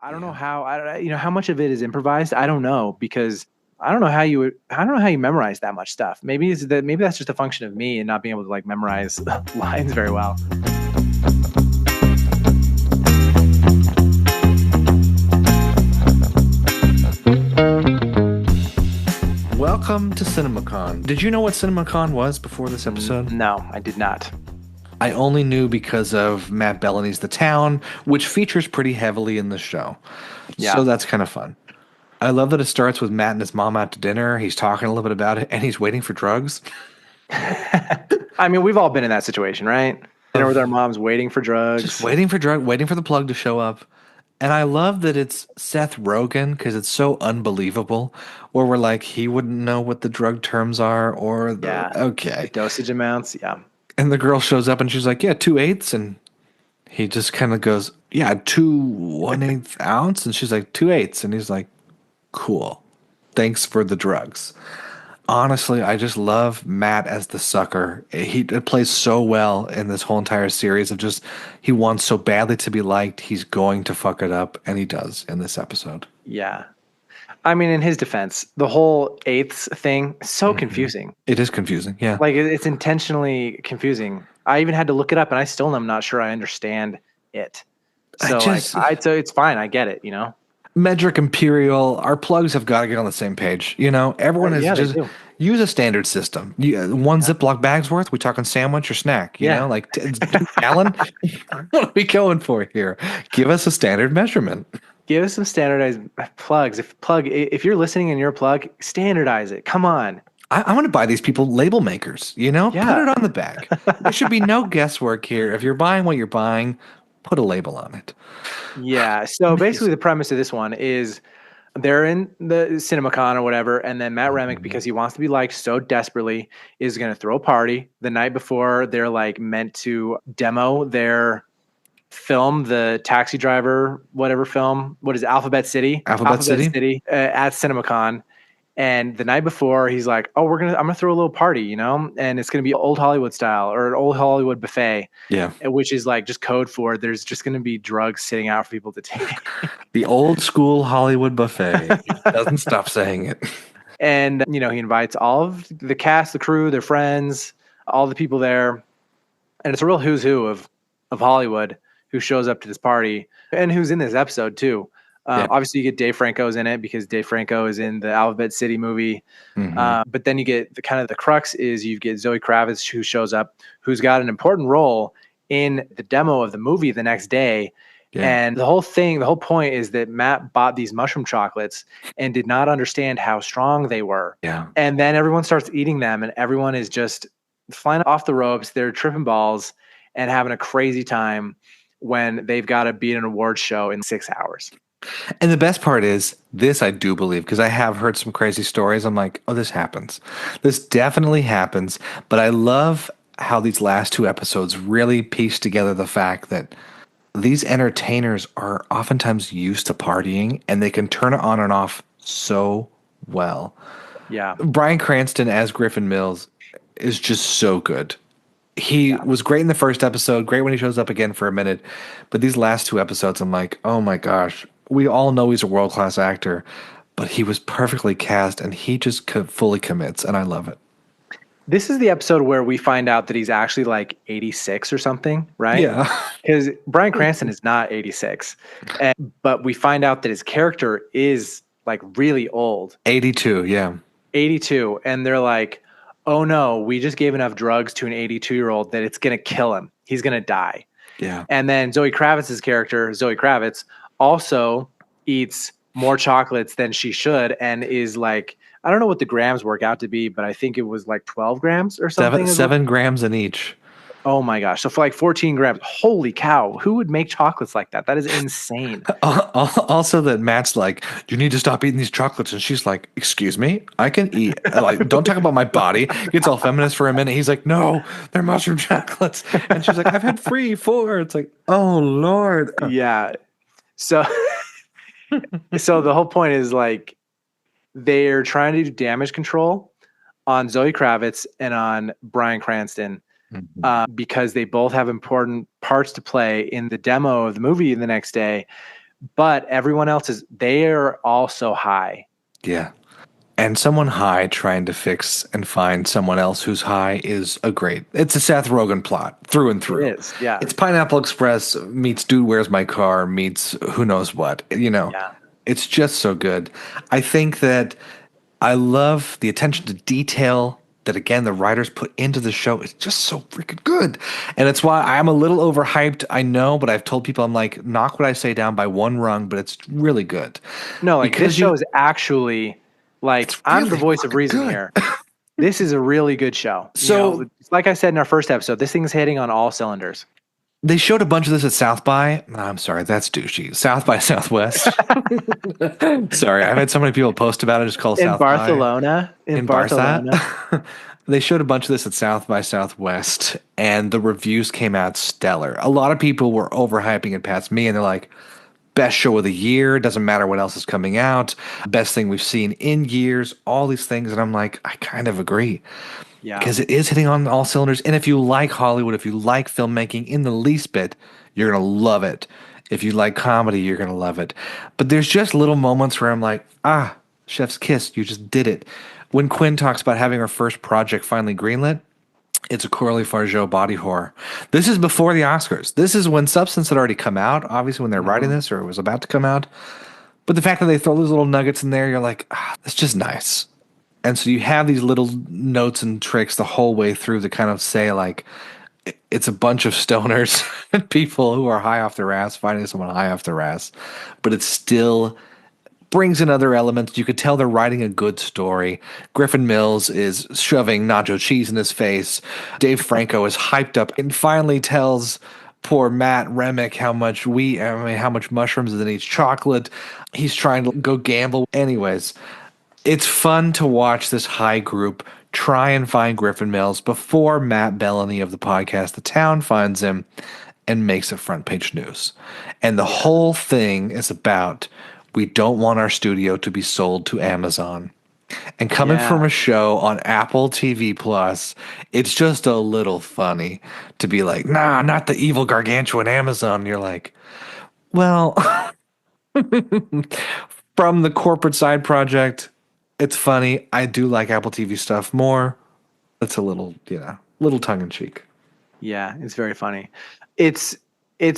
I don't know Yeah. how how much of it is improvised. I don't know because I don't know how you memorize that much stuff. Maybe that's just a function of me and not being able to like memorize lines very well. Welcome to CinemaCon. Did you know what CinemaCon was before this episode? No, I did not. I only knew because of Matt Bellamy's The Town, which features pretty heavily in the show. So Yeah. that's kind of fun. I love that it starts with Matt and his mom out to dinner. He's talking a little bit about it, and he's waiting for drugs. I mean, we've all been in that situation, right? Dinner with our moms, waiting for Just drugs. waiting for the plug to show up. And I love that it's Seth Rogen because it's so unbelievable. Where we're like, he wouldn't know what the drug terms are, or Yeah. The okay. dosage amounts. Yeah. And the girl shows up and she's like, yeah, 2/8. And he just kind of goes, yeah, 2 1/8 ounce. And she's like, 2/8. And he's like, cool. Thanks for the drugs. Honestly, I just love Matt as the sucker. He plays so well in this whole entire series of just he wants so badly to be liked. He's going to fuck it up, and he does in this episode. Yeah. I mean, in his defense, the whole eighths thing is so confusing. It is confusing, yeah. Like it's intentionally confusing. I even had to look it up, and I still am not sure I understand it. I So just so it's fine. I get it. Medric Imperial, our plugs have got to get on the same page. Everyone is Yeah, they just do. use a standard system. One Ziploc bag's worth. We talking sandwich or snack? Yeah. Like Alan, what are we going for here? Give us a standard measurement. Give us some standardized plugs. If you're listening and you're a plug, standardize it. Come on. I want to buy these people label makers. Put Yeah. it on the bag. There should be no guesswork here. If you're buying what you're buying, put a label on it. Yeah. So basically, the premise of this one is they're in the CinemaCon or whatever, and then Matt Remick, because he wants to be liked so desperately, is going to throw a party the night before they're like meant to demo their film, the Taxi Driver, whatever film. What is it? Alphabet City? Alphabet City? At CinemaCon. And the night before, he's like, "Oh, I'm gonna throw a little party, and it's gonna be old Hollywood style or an old Hollywood buffet." Yeah. Which is like just code for there's just gonna be drugs sitting out for people to take. The old school Hollywood buffet. He doesn't stop saying it. And he invites all of the cast, the crew, their friends, all the people there, and it's a real who's who of Hollywood who shows up to this party and who's in this episode too. Yeah. Obviously, you get Dave Franco's in it because Dave Franco is in the Alphabet City movie. But then you get the crux is you get Zoe Kravitz who shows up, who's got an important role in the demo of the movie the next day. Yeah. And the whole point is that Matt bought these mushroom chocolates and did not understand how strong they were. Yeah. And then everyone starts eating them and everyone is just flying off the ropes. They're tripping balls and having a crazy time when they've got to beat an award show in 6 hours. And the best part is this, I do believe, because I have heard some crazy stories. I'm like, oh, this happens. This definitely happens. But I love how these last two episodes really piece together the fact that these entertainers are oftentimes used to partying and they can turn it on and off so well. Yeah. Bryan Cranston as Griffin Mills is just so good. He was great in the first episode, great when he shows up again for a minute. But these last two episodes, I'm like, oh my gosh. We all know he's a world-class actor, but he was perfectly cast and he just fully commits, and I love it. This is the episode where we find out that he's actually like 86 or something, right? Yeah. Because Bryan Cranston is not 86. But we find out that his character is like really old. 82, yeah. 82. And they're like, oh no, we just gave enough drugs to an 82-year-old that it's going to kill him. He's going to die. Yeah. And then Zoe Kravitz's character, Zoe Kravitz, also eats more chocolates than she should and is like, I don't know what the grams work out to be, but I think it was like 12 grams or something. 7 grams in each. Oh my gosh. So for like 14 grams, holy cow, who would make chocolates like that? That is insane. Also that Matt's like, you need to stop eating these chocolates. And she's like, excuse me, I can eat. Like, don't talk about my body. Gets all feminist for a minute. He's like, no, they're mushroom chocolates. And she's like, I've had 4. It's like, oh Lord. Yeah. So the whole point is like they're trying to do damage control on Zoe Kravitz and on Bryan Cranston because they both have important parts to play in the demo of the movie the next day. but everyone else they're all so high. Yeah. And someone high trying to fix and find someone else who's high is it's a Seth Rogen plot through and through. It is, yeah. It's Pineapple Express meets Dude, Where's My Car meets who knows what, Yeah. It's just so good. I think that I love the attention to detail that, again, the writers put into the show. It's just so freaking good. And it's why I'm a little overhyped, I know, but I've told people, I'm like, knock what I say down by one rung, but it's really good. No, like this show is actually like, I'm the voice of reason here. This is a really good show. So, like I said in our first episode, this thing's hitting on all cylinders. They showed a bunch of this at South by. I'm sorry, that's douchey. South by Southwest. Sorry, I've had so many people post about it. Just call South Barcelona. By. In Barcelona. They showed a bunch of this at South by Southwest, and the reviews came out stellar. A lot of people were overhyping it past me, and they're like, best show of the year. Doesn't matter what else is coming out. Best thing we've seen in years. All these things, and I'm like, I kind of agree. Yeah. Because it is hitting on all cylinders. And if you like Hollywood, if you like filmmaking in the least bit, you're going to love it. If you like comedy, you're going to love it. But there's just little moments where I'm like, chef's kiss, you just did it. When Quinn talks about having her first project finally greenlit, it's a Coralie Fargeau body horror. This is before the Oscars. This is when Substance had already come out, obviously when they're writing this, or it was about to come out. But the fact that they throw those little nuggets in there, you're like, that's just nice. And so you have these little notes and tricks the whole way through to kind of say, like, it's a bunch of stoners and people who are high off their ass finding someone high off their ass. But it still brings in other elements. You could tell they're writing a good story. Griffin Mills is shoving nacho cheese in his face. Dave Franco is hyped up and finally tells poor Matt Remick how much mushrooms is in each chocolate. He's trying to go gamble. Anyways, it's fun to watch this high group try and find Griffin Mills before Matt Bellany of the podcast The Town finds him and makes it front page news. And the whole thing is about, we don't want our studio to be sold to Amazon. And coming from a show on Apple TV Plus, it's just a little funny to be like, nah, not the evil gargantuan Amazon. And you're like, well, from the corporate side project, it's funny. I do like Apple TV stuff more. It's a little, little tongue in cheek. Yeah, it's very funny. It's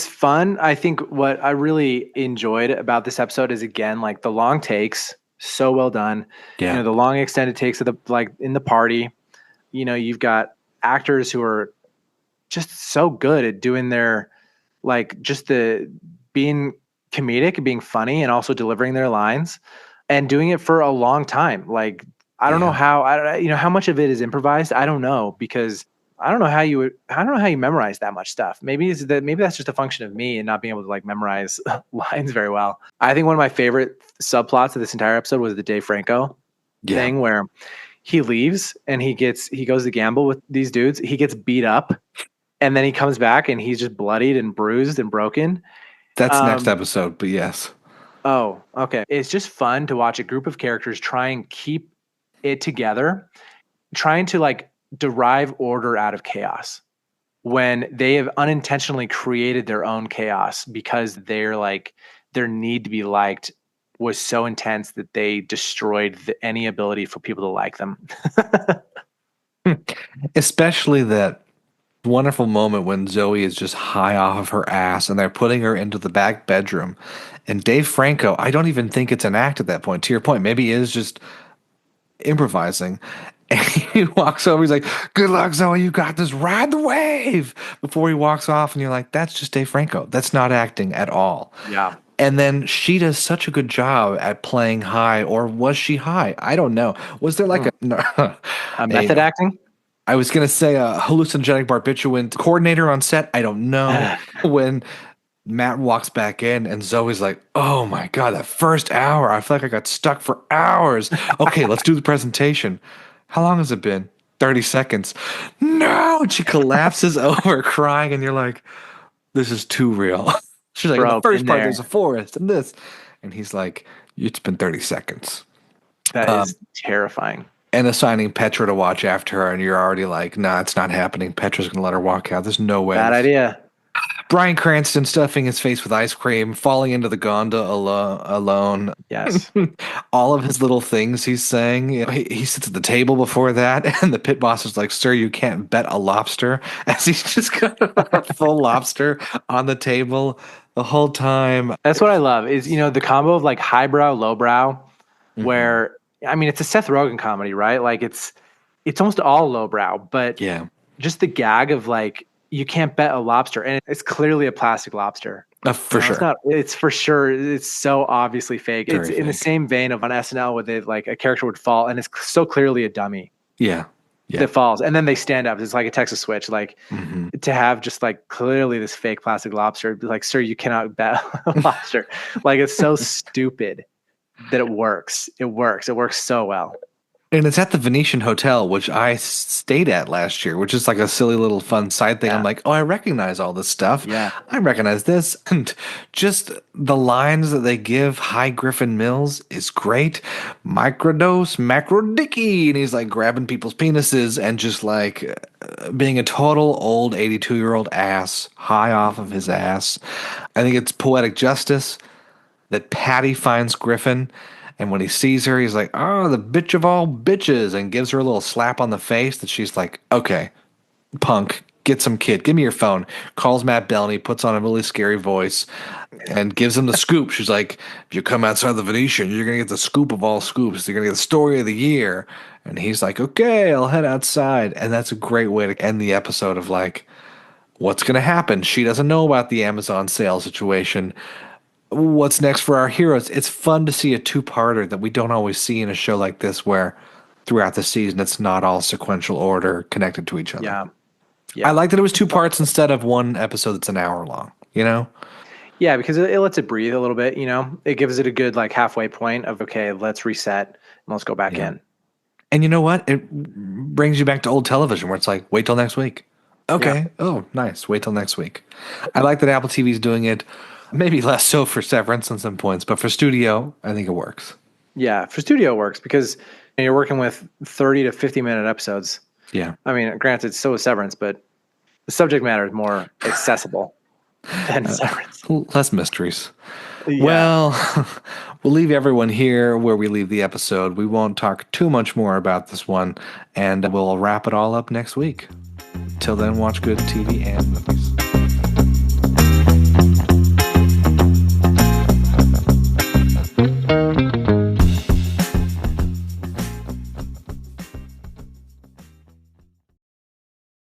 fun. I think what I really enjoyed about this episode is, again, like the long takes, so well done. Yeah. The long extended takes of in the party. You've got actors who are just so good at doing their, just the being comedic, being funny, and also delivering their lines. And doing it for a long time. Like, I don't know how much of it is improvised. I don't know, because I don't know how you memorize that much stuff. Maybe that's just a function of me and not being able to memorize lines very well. I think one of my favorite subplots of this entire episode was the Dave Franco thing, where he leaves and he goes to gamble with these dudes. He gets beat up, and then he comes back and he's just bloodied and bruised and broken. That's next episode, but yes. Oh, okay. It's just fun to watch a group of characters try and keep it together, trying to derive order out of chaos when they have unintentionally created their own chaos because their need to be liked was so intense that they destroyed any ability for people to like them. Especially that wonderful moment when Zoe is just high off of her ass and they're putting her into the back bedroom. And Dave Franco, I don't even think it's an act at that point. To your point, maybe he is just improvising. And he walks over, he's like, good luck, Zoe, you got this, ride the wave. Before he walks off, and you're like, that's just Dave Franco. That's not acting at all. Yeah. And then she does such a good job at playing high, or was she high? I don't know. Was there a method acting? I was going to say a hallucinogenic barbiturate coordinator on set. I don't know. When Matt walks back in and Zoe's like, oh my God, that first hour, I feel like I got stuck for hours. Okay, let's do the presentation. How long has it been? 30 seconds. No! And she collapses over crying, and you're like, this is too real. She's like, in the first part, there's a forest and this. And he's like, it's been 30 seconds. That is terrifying. And assigning Petra to watch after her, and you're already like, nah, it's not happening. Petra's going to let her walk out. There's no way. Bad idea. Bryan Cranston stuffing his face with ice cream, falling into the gondola alone. Yes. All of his little things he's saying. You know, he sits at the table before that, and the pit boss is like, "Sir, you can't bet a lobster," as he's just got a full lobster on the table the whole time. That's what I love is, the combo of like highbrow, lowbrow, where, I mean, it's a Seth Rogen comedy, right? Like it's almost all lowbrow, but Yeah. just the gag of like, you can't bet a lobster. And it's clearly a plastic lobster. For sure. It's for sure. It's so obviously fake. Very it's fake. in the same vein of on SNL where they like a character would fall and it's so clearly a dummy. Yeah. That falls. And then they stand up. It's like a Texas switch. Like to have just like clearly this fake plastic lobster, be like, sir, you cannot bet a lobster. Like it's so stupid that it works. It works. It works so well. And it's at the Venetian Hotel, which I stayed at last year, which is like a silly little fun side thing. Yeah. I'm like, oh, I recognize all this stuff. Yeah. I recognize this. And just the lines that they give Hi Griffin Mills is great. Microdose, macro dicky. And he's like grabbing people's penises and just like being a total old 82-year-old ass, high off of his ass. I think it's poetic justice that Patty finds Griffin. And when he sees her, he's like, oh, the bitch of all bitches, and gives her a little slap on the face that she's like, okay, punk, get some kid. Give me your phone. Calls Matt Bellamy, puts on a really scary voice, and gives him the scoop. She's like, if you come outside the Venetian, you're going to get the scoop of all scoops. You're going to get the story of the year. And he's like, okay, I'll head outside. And that's a great way to end the episode of like, what's going to happen? She doesn't know about the Amazon sale situation. What's next for our heroes? It's fun to see a two-parter that we don't always see in a show like this where throughout the season it's not all sequential order connected to each other. Yeah. I like that it was two parts instead of one episode that's an hour long, you know? Yeah, because it lets it breathe a little bit, It gives it a good like halfway point of, okay, let's reset and let's go back in. And you know what? It brings you back to old television where it's like, wait till next week. Okay. Yeah. Oh, nice. Wait till next week. I like that Apple TV's doing it. Maybe less so for Severance on some points, but for studio, I think it works. Yeah, for studio it works because you're working with 30 to 50-minute episodes. Yeah. I mean, granted, so is Severance, but the subject matter is more accessible than Severance. Less mysteries. Yeah. Well, we'll leave everyone here where we leave the episode. We won't talk too much more about this one, and we'll wrap it all up next week. Till then, watch good TV and movies.